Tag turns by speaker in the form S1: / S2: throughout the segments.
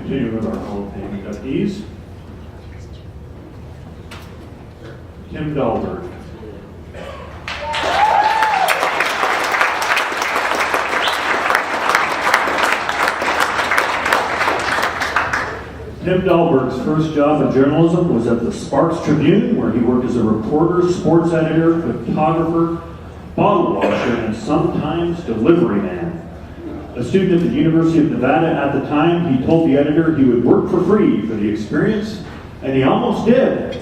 S1: continue with our Hall of Fame inductees. Tim Dahlberg. Tim Dahlberg's first job in journalism was at the Sparks Tribune, where he worked as a reporter, sports editor, photographer, bottle washer, and sometimes delivery man. A student at the University of Nevada at the time, he told the editor he would work for free for the experience, and he almost did,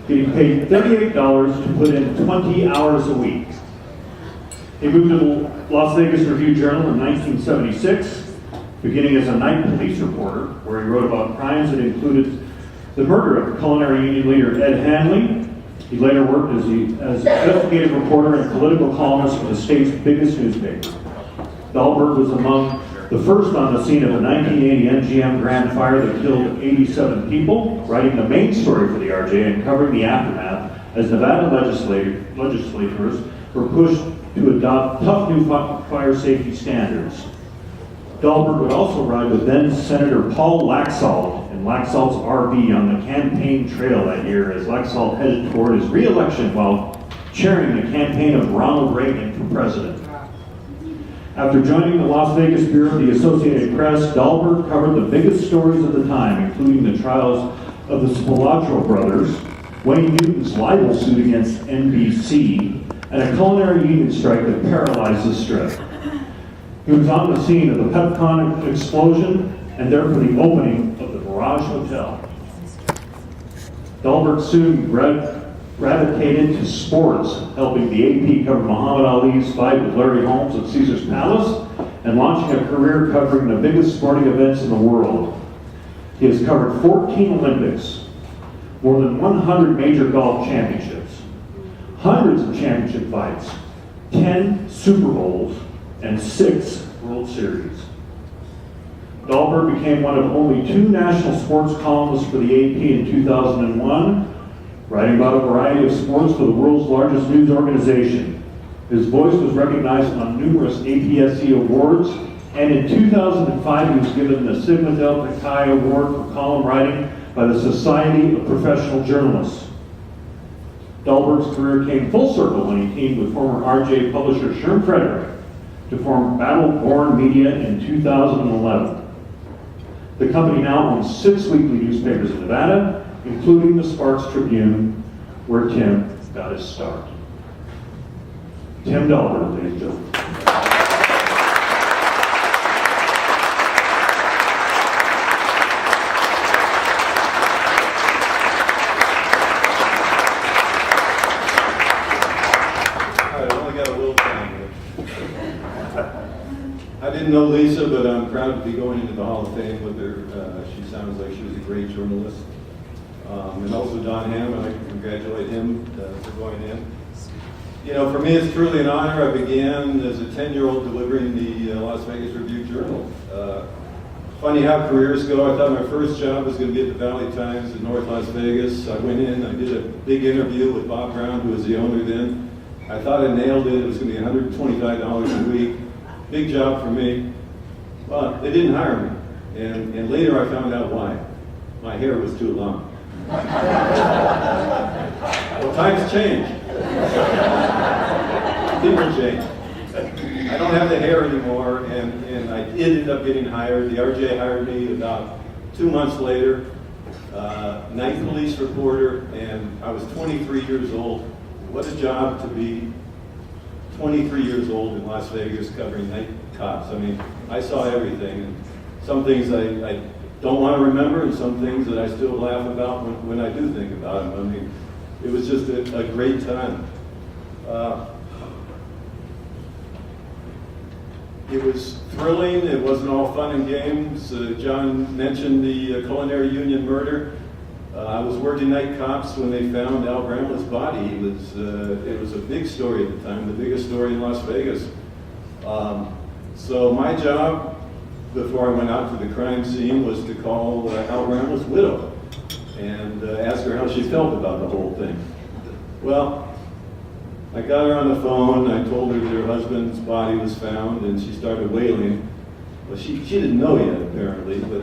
S1: getting paid $38 to put in 20 hours a week. He moved to the Las Vegas Review-Journal in 1976, beginning as a night police reporter, where he wrote about crimes that included the murder of culinary union leader Ed Hanley. He later worked as investigative reporter and political columnist for the state's biggest newspaper. Dahlberg was among the first on the scene of the 1980 MGM Grand Fire that killed 87 people, writing the main story for the RJ and covering the aftermath as Nevada legislators were pushed to adopt tough new fire safety standards. Dahlberg would also ride with then Senator Paul Laxalt in Laxalt's RV on the campaign trail that year as Laxalt headed toward his re-election while chairing the campaign of Ronald Reagan for president. After joining the Las Vegas Bureau of the Associated Press, Dahlberg covered the biggest stories of the time, including the trials of the Spilotro brothers, Wayne Newton's libel suit against NBC, and a culinary union strike that paralyzed the Strip. He was on the scene of the Pepcon explosion and there for the opening of the Mirage Hotel. Dahlberg soon gravitated to sports, helping the AP cover Muhammad Ali's fight with Larry Holmes at Caesar's Palace and launching a career covering the biggest sporting events in the world. He has covered 14 Olympics, more than 100 major golf championships, hundreds of championship fights, 10 Super Bowls, and 6 World Series. Dahlberg became one of only 2 national sports columnists for the AP in 2001, writing about a variety of sports for the world's largest news organization. His voice was recognized on numerous APSC awards, and in 2005 he was given the Sigma Delta Chi Award for column writing by the Society of Professional Journalists. Dahlberg's career came full circle when he teamed with former RJ publisher Sherm Frederick to form Battle-Born Media in 2011. The company now owns 6 weekly newspapers in Nevada, including the Sparks Tribune, where Tim got his start. Tim Dahlberg, ladies and gentlemen.
S2: I didn't know Lisa, but I'm proud to be going into the Hall of Fame with her. She sounds like she was a great journalist. And also Don Hamm, I congratulate him for going in. You know, for me it's truly an honor. I began as a 10-year-old delivering the Las Vegas Review-Journal. Funny how careers go. I thought my first job was going to be at the Valley Times in North Las Vegas. I went in, I did a big interview with Bob Brown, who was the owner then. I thought I nailed it. It was going to be $125 a week. Big job for me. But they didn't hire me. And later I found out why. My hair was too long. Well, times change. People change. I don't have the hair anymore, and I ended up getting hired. The RJ hired me about 2 months later, night police reporter, and I was 23 years old. What a job to be 23 years old in Las Vegas covering night cops. I mean, I saw everything. And some things I don't want to remember, and some things that I still laugh about when I do think about them. I mean, it was just a great time. It was thrilling. It wasn't all fun and games. John mentioned the culinary union murder. I was working night cops when they found Al Bramlett's body. It was a big story at the time, the biggest story in Las Vegas. So my job, before I went out to the crime scene, was to call Al Bramlett's widow and ask her how she felt about the whole thing. Well, I got her on the phone. I told her that her husband's body was found, and she started wailing. Well, she didn't know yet, apparently, but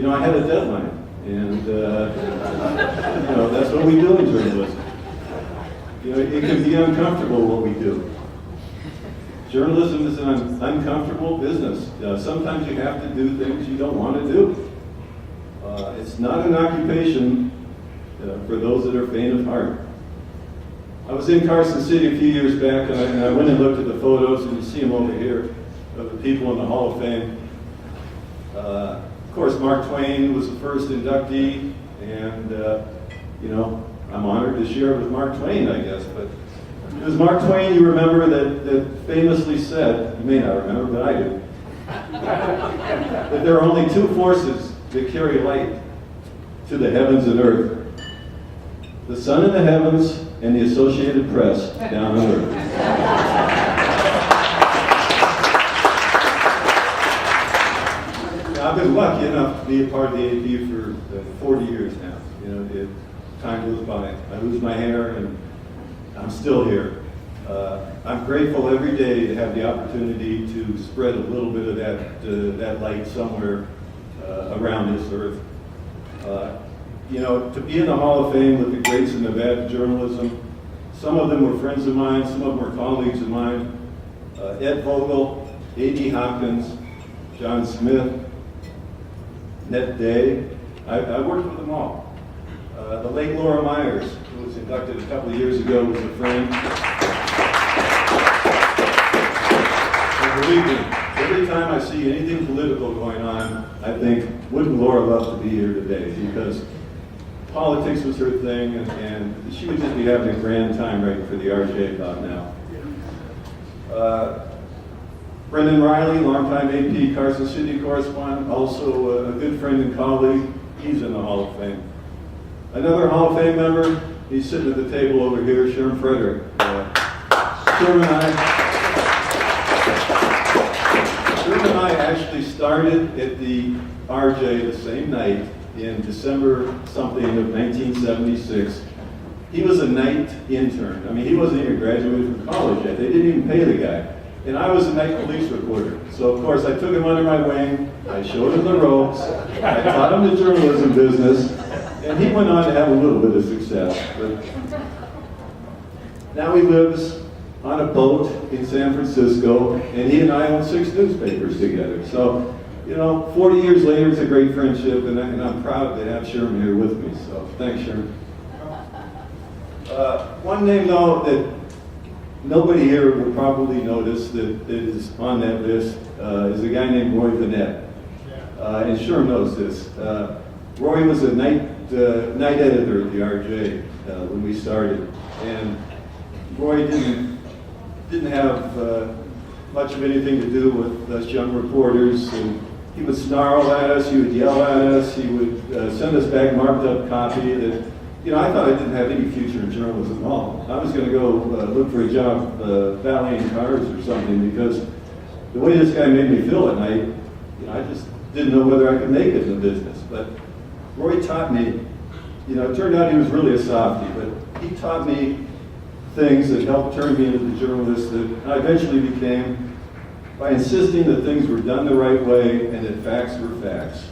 S2: I had a deadline, and that's what we do in journalism. It can be uncomfortable what we do. Journalism is an uncomfortable business. Sometimes you have to do things you don't want to do. It's not an occupation for those that are faint of heart. I was in Carson City a few years back, and I went and looked at the photos, and you see them over here, of the people in the Hall of Fame. Of course, Mark Twain was the first inductee, and, I'm honored to share with Mark Twain, I guess, but it was Mark Twain, you remember, that famously said, you may not remember, but I do, that there are only two forces that carry light to the heavens and earth: the sun in the heavens and the Associated Press down on earth. I've been lucky enough to be a part of the AP for 40 years now. Time goes by. I lose my hair, and I'm still here. I'm grateful every day to have the opportunity to spread a little bit of that light somewhere around this earth. To be in the Hall of Fame with the greats in Nevada journalism, some of them were friends of mine, some of them were colleagues of mine. Ed Vogel, A.D. Hopkins, John Smith, Ned Day. I worked with them all. The late Laura Myers, who was inducted a couple of years ago, was a friend. And believe me, every time I see anything political going on, I think, wouldn't Laura love to be here today? Because politics was her thing, and she would just be having a grand time writing for the RJ about now. Brendan Riley, longtime AP Carson City correspondent, also a good friend and colleague. He's in the Hall of Fame. Another Hall of Fame member, he's sitting at the table over here, Sherm Frederick. Sherm and I actually started at the RJ the same night in December something of 1976. He was a night intern. I mean, he wasn't even graduated from college yet. They didn't even pay the guy. And I was a night police reporter. So, of course, I took him under my wing. I showed him the ropes. I taught him the journalism business. And he went on to have a little bit of success. But now he lives on a boat in San Francisco, and he and I own 6 newspapers together. So, 40 years later, it's a great friendship, and I'm proud to have Sherm here with me. So, thanks, Sherm. One name, though, that nobody here will probably notice that is on that list is a guy named Roy Vanette. And Sherm knows this. Roy was a night editor at the RJ when we started, and Roy didn't have much of anything to do with us young reporters. And he would snarl at us, he would yell at us, he would send us back marked up copy that, I thought I didn't have any future in journalism at all. I was going to go look for a job valeting cars or something, because the way this guy made me feel at night, I just didn't know whether I could make it in the business. But Roy taught me, it turned out he was really a softie, but he taught me things that helped turn me into the journalist that I eventually became by insisting that things were done the right way and that facts were facts.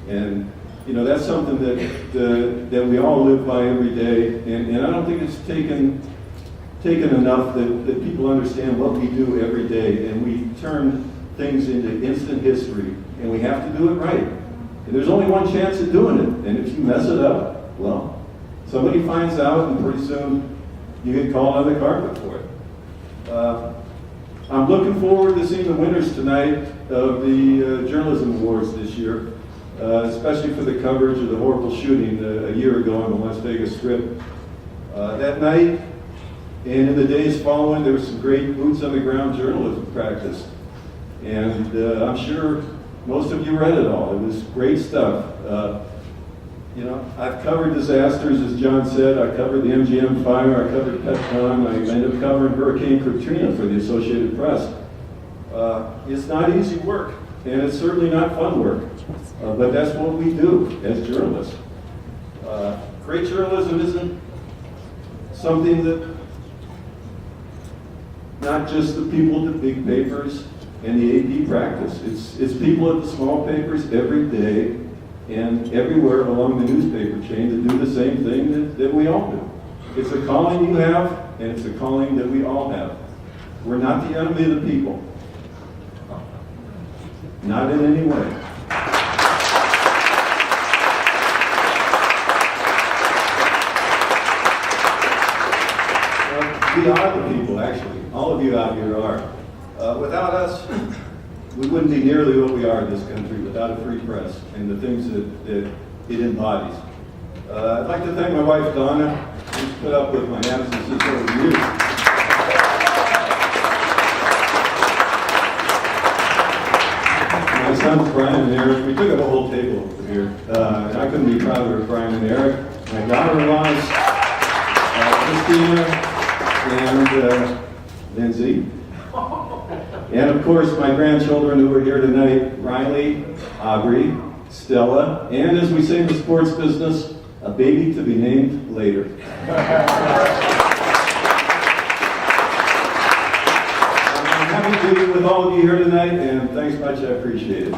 S2: And that's something that we all live by every day, and I don't think it's taken enough that people understand what we do every day, and we turn things into instant history, and we have to do it right. And there's only one chance of doing it, and if you mess it up, well, somebody finds out, and pretty soon you get called on the carpet for it. I'm looking forward to seeing the winners tonight of the Journalism Awards this year. Especially for the coverage of the horrible shooting a year ago on the Las Vegas Strip. That night, and in the days following, there was some great boots-on-the-ground journalism practice. And I'm sure most of you read it all. It was great stuff. I've covered disasters, as John said. I covered the MGM fire, I covered Petcon, I ended up covering Hurricane Katrina for the Associated Press. It's not easy work, and it's certainly not fun work. But that's what we do as journalists. Great journalism isn't something that not just the people at the big papers and the AP practice. It's people at the small papers every day, and everywhere along the newspaper chain that do the same thing that we all do. It's a calling you have, and it's a calling that we all have. We're not the enemy of the people. Not in any way. We are the people, actually. All of you out here are. Without us, we wouldn't be nearly what we are in this country without a free press and the things that it embodies. I'd like to thank my wife, Donna, who's put up with my absences over the years. My sons, Brian and Eric, we took up a whole table over here. And I couldn't be prouder of Brian and Eric. My daughter-in-laws, Christina and Lindsay. And of course, my grandchildren who are here tonight, Riley, Aubrey, Stella, and as we say in the sports business, a baby to be named later. I'm happy to be with all of you here tonight, and thanks much, I appreciate it.